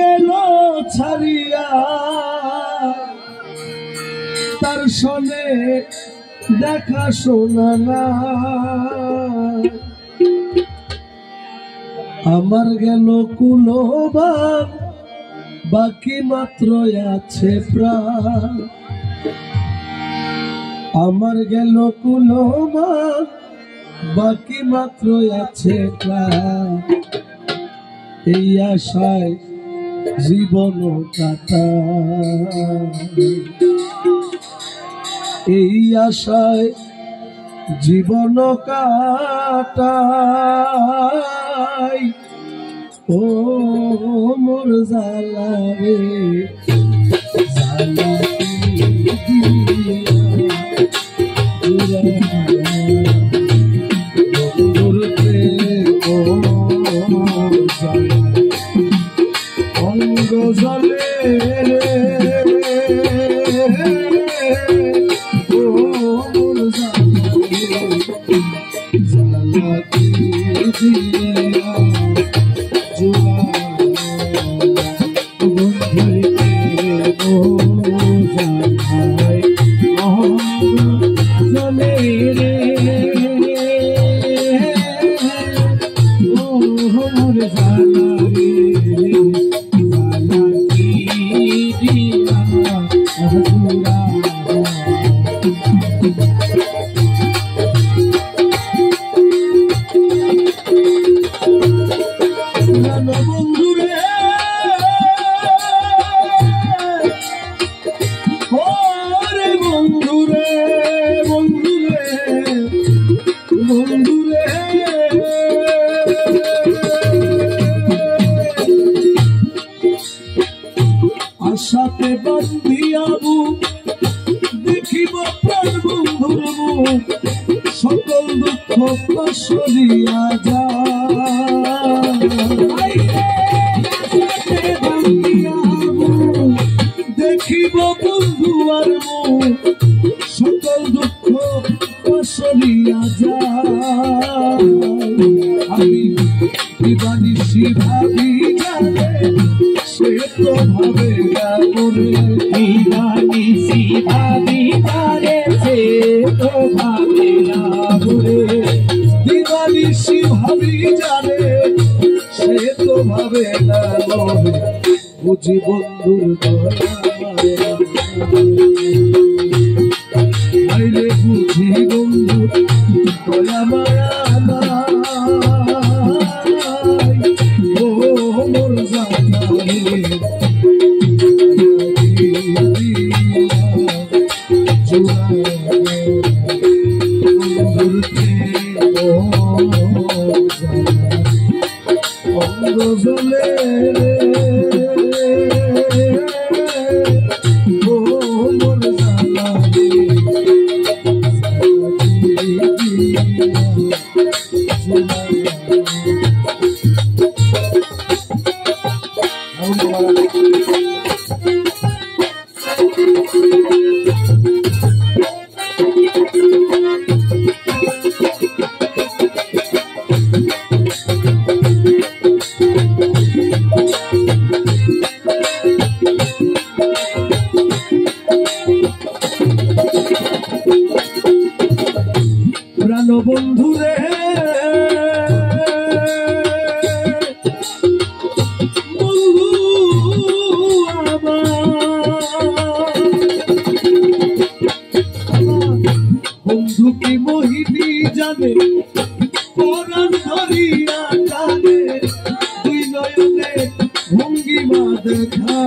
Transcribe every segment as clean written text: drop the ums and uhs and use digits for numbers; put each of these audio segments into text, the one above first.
গেল ছাড়িয়া তার সনে দেখা শোনা না আমার গেল কুলবান বাকি মাত্র আছে প্রাণ আমার গেল কুলবান বাকি মাত্র আছে প্রাণ এই আশায় জীবন কাটাই এই আশায় জীবন কাটাই ও মোর জালা রে জালা অঙ্গ জলে আশাতে বান্ধিয়াবু দেখিব প্রাণ বন্ধুর মুখ সকল দুঃখ সরিয়া যায় দেখিব বন্ধু আর মুখ সকল দুঃখ সরিয়া যায় আমি দিবানিশি ভাবি জানে সে তো ভাবে দিবানিশি ভাবি জানে সে তো ভাবে না বলে দিবানিশি ভাবি জানে সে তো ভাবে না বলে বুঝি বন্ধুর আইলে বুঝি বন্ধুর দয়া মায়া ও মোর জানা অঙ্গ জলে ও মোর জানা প্রাণ বন্ধুরে বন্ধু বন্ধু কি মোহিনী জানে পরাণ ধরিয়া জানে দুই নয়নে ভঙ্গিমা দেখা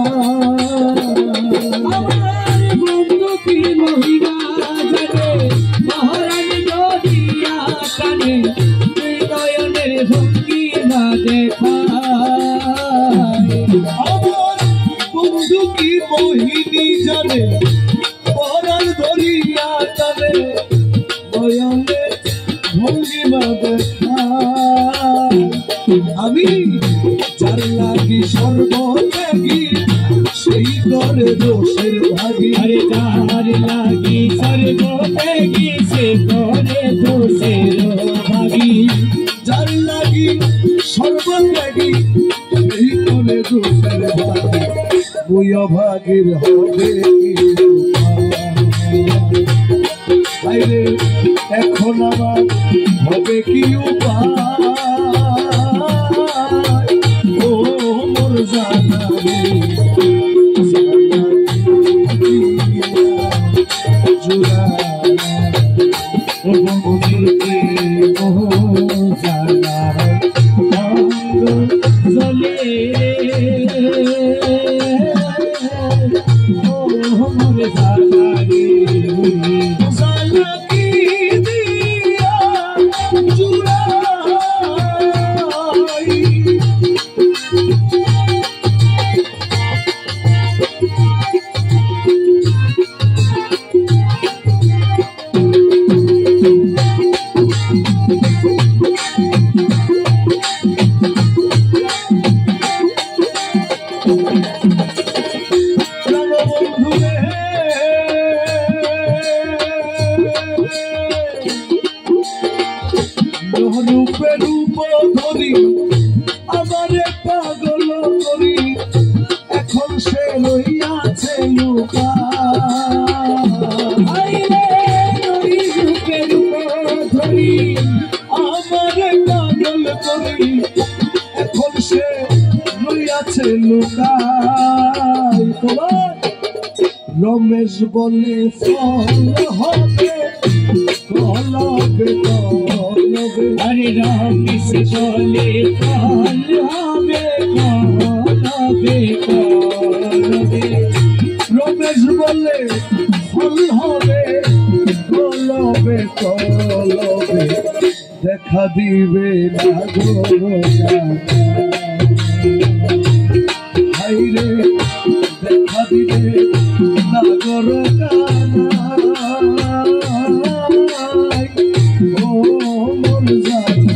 বন্ধু কি মহিমা জানে মহারাজ ধরিয়া জানে দুই নয়নের ভঙ্গিমা দেখা আমার বন্ধু কি মোহিনী জানে পরাণ ধরিয়া জানে নয়নে ভঙ্গিমা দেখা আমি যার লাগি সর্বত্যাগী সেই করে দোষের ভাগী আরে যার লাগি সর্বত্যাগী সে করে দোষের ভাগী যার লাগি সর্বত্যাগী সেই করে দোষের ভাগী ওই অভাগীর হবে বাইরে এখন আমার হবে কি উপায় ও মোর জানা রে জুড়া ও বন্ধুকে ও জানা জলে ও মোর জানা রে জানা কি দিয়া জুড়াই রূপে রূপ ধরি আমারে পাগল করি এখন সে রইয়াছে রূপে রূপ ধরি আমারে পাগল করি এখন সে রইয়াছে লুকাই তোমার রমেশ বলে ফল হবে কলবে কলবে আরে রমেশ বলে ফল হবে কলবে কলবে রমেশ বলে ফল হবে কলবে কলবে দেখা দিবে না হাইরে দেখা দিবে নাগর ও মন জানে